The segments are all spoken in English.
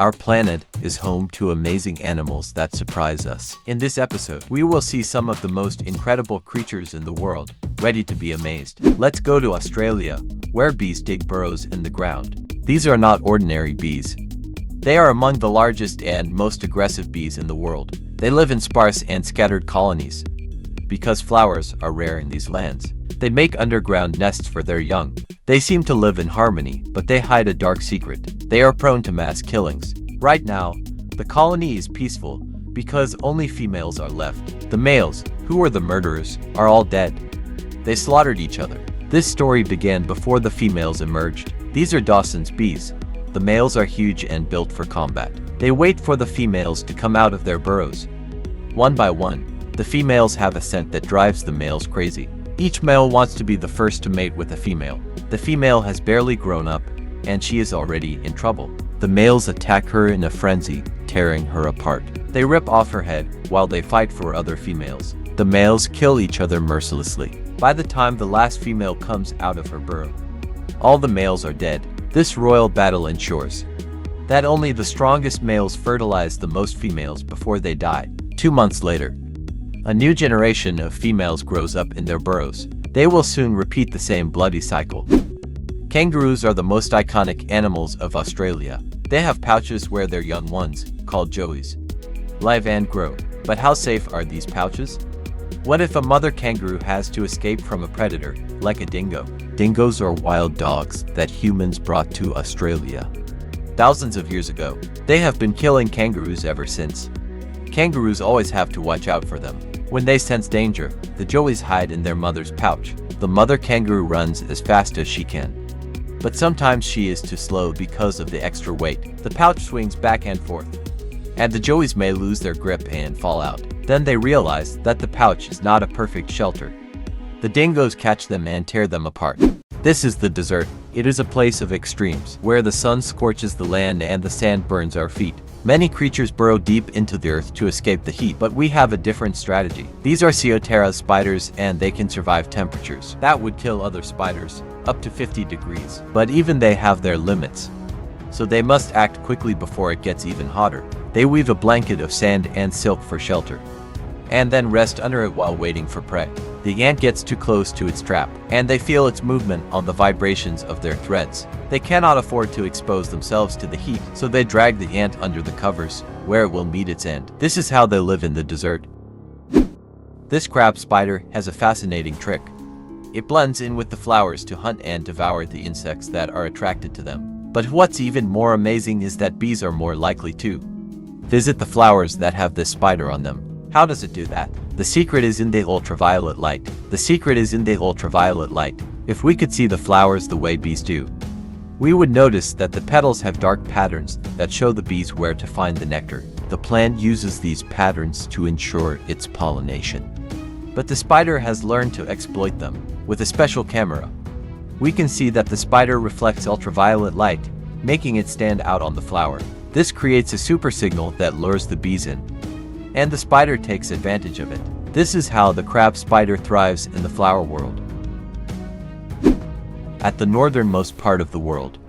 Our planet is home to amazing animals that surprise us. In this episode, we will see some of the most incredible creatures in the world. Ready to be amazed? Let's go to Australia, where bees dig burrows in the ground. These are not ordinary bees. They are among the largest and most aggressive bees in the world. They live in sparse and scattered colonies. Because flowers are rare in these lands, they make underground nests for their young. They seem to live in harmony, but they hide a dark secret. They are prone to mass killings. Right now, the colony is peaceful because only females are left. The males, who were the murderers, are all dead. They slaughtered each other. This story began before the females emerged. These are Dawson's bees. The males are huge and built for combat. They wait for the females to come out of their burrows. One by one, the females have a scent that drives the males crazy. Each male wants to be the first to mate with a female. The female has barely grown up, and she is already in trouble. The males attack her in a frenzy, tearing her apart. They rip off her head while they fight for other females. The males kill each other mercilessly. By the time the last female comes out of her burrow, all the males are dead. This royal battle ensures that only the strongest males fertilize the most females before they die. 2 months later, a new generation of females grows up in their burrows. They will soon repeat the same bloody cycle. Kangaroos are the most iconic animals of Australia. They have pouches where their young ones, called joeys, live and grow. But how safe are these pouches? What if a mother kangaroo has to escape from a predator, like a dingo? Dingoes are wild dogs that humans brought to Australia thousands of years ago. They have been killing kangaroos ever since. Kangaroos always have to watch out for them. When they sense danger, the joeys hide in their mother's pouch. The mother kangaroo runs as fast as she can. But sometimes she is too slow because of the extra weight. The pouch swings back and forth, and the joeys may lose their grip and fall out. Then they realize that the pouch is not a perfect shelter. The dingoes catch them and tear them apart. This is the desert. It is a place of extremes, where the sun scorches the land and the sand burns our feet. Many creatures burrow deep into the earth to escape the heat, but we have a different strategy. These are Ceotera spiders, and they can survive temperatures that would kill other spiders, up to 50 degrees. But even they have their limits, so they must act quickly before it gets even hotter. They weave a blanket of sand and silk for shelter, and then rest under it while waiting for prey. The ant gets too close to its trap, and they feel its movement on the vibrations of their threads. They cannot afford to expose themselves to the heat, so they drag the ant under the covers, where it will meet its end. This is how they live in the desert. This crab spider has a fascinating trick. It blends in with the flowers to hunt and devour the insects that are attracted to them. But what's even more amazing is that bees are more likely to visit the flowers that have this spider on them. How does it do that? The secret is in the ultraviolet light. The secret is in the ultraviolet light. If we could see the flowers the way bees do, we would notice that the petals have dark patterns that show the bees where to find the nectar. The plant uses these patterns to ensure its pollination. But the spider has learned to exploit them. With a special camera, we can see that the spider reflects ultraviolet light, making it stand out on the flower. This creates a super signal that lures the bees in, and the spider takes advantage of it. This is how the crab spider thrives in the flower world. At the northernmost part of the world,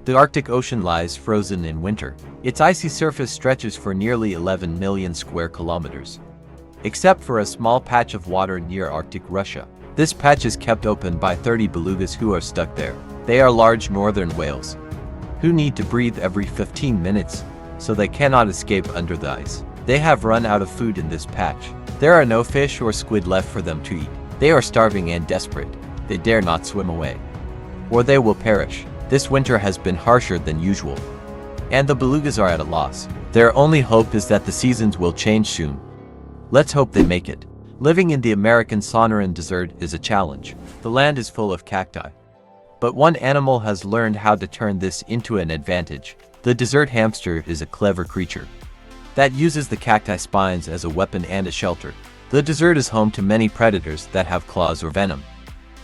the Arctic Ocean lies frozen in winter. Its icy surface stretches for nearly 11 million square kilometers, except for a small patch of water near Arctic Russia. This patch is kept open by 30 belugas who are stuck there. They are large northern whales, who need to breathe every 15 minutes, so they cannot escape under the ice. They have run out of food in this patch. There are no fish or squid left for them to eat. They are starving and desperate. They dare not swim away, or they will perish. This winter has been harsher than usual, and the belugas are at a loss. Their only hope is that the seasons will change soon. Let's hope they make it. Living in the American Sonoran Desert is a challenge. The land is full of cacti, but one animal has learned how to turn this into an advantage. The desert hamster is a clever creature that uses the cacti spines as a weapon and a shelter. The desert is home to many predators that have claws or venom,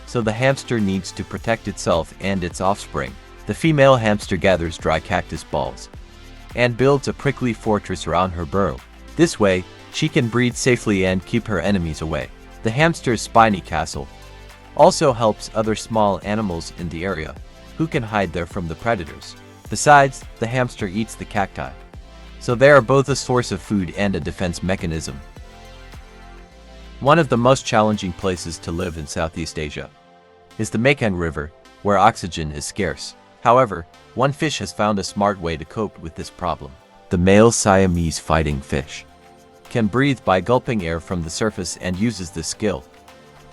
so the hamster needs to protect itself and its offspring. The female hamster gathers dry cactus balls and builds a prickly fortress around her burrow. This way, she can breed safely and keep her enemies away. The hamster's spiny castle also helps other small animals in the area, who can hide there from the predators. Besides, the hamster eats the cacti. So they are both a source of food and a defense mechanism. One of the most challenging places to live in Southeast Asia is the Mekong River, where oxygen is scarce. However, one fish has found a smart way to cope with this problem. The male Siamese fighting fish can breathe by gulping air from the surface and uses this skill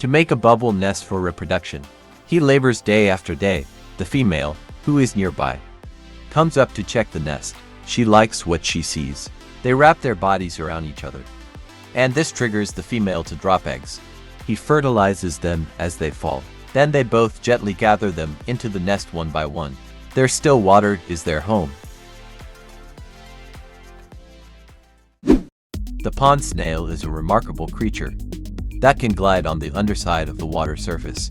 to make a bubble nest for reproduction. He labors day after day. The female, who is nearby, comes up to check the nest. She likes what she sees. They wrap their bodies around each other, and this triggers the female to drop eggs. He fertilizes them as they fall. Then they both gently gather them into the nest one by one. Their still water is their home. The pond snail is a remarkable creature that can glide on the underside of the water surface,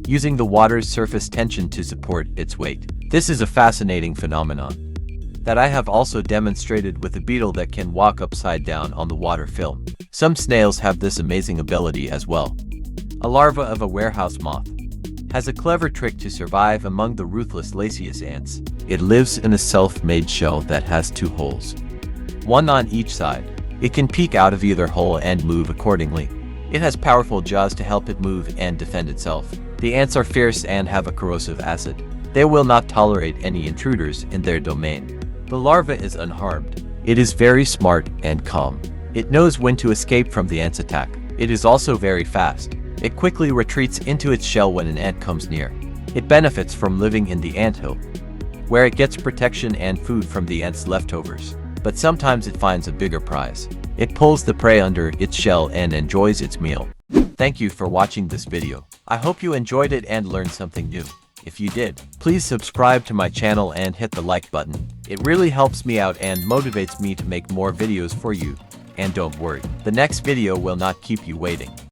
using the water's surface tension to support its weight. This is a fascinating phenomenon that I have also demonstrated with a beetle that can walk upside down on the water film. Some snails have this amazing ability as well. A larva of a warehouse moth has a clever trick to survive among the ruthless Lasius ants. It lives in a self-made shell that has two holes, one on each side. It can peek out of either hole and move accordingly. It has powerful jaws to help it move and defend itself. The ants are fierce and have a corrosive acid. They will not tolerate any intruders in their domain. The larva is unharmed. It is very smart and calm. It knows when to escape from the ant's attack. It is also very fast. It quickly retreats into its shell when an ant comes near. It benefits from living in the anthill, where it gets protection and food from the ant's leftovers. But sometimes it finds a bigger prize. It pulls the prey under its shell and enjoys its meal. Thank you for watching this video. I hope you enjoyed it and learned something new. If you did, please subscribe to my channel and hit the like button. It really helps me out and motivates me to make more videos for you. And don't worry, the next video will not keep you waiting.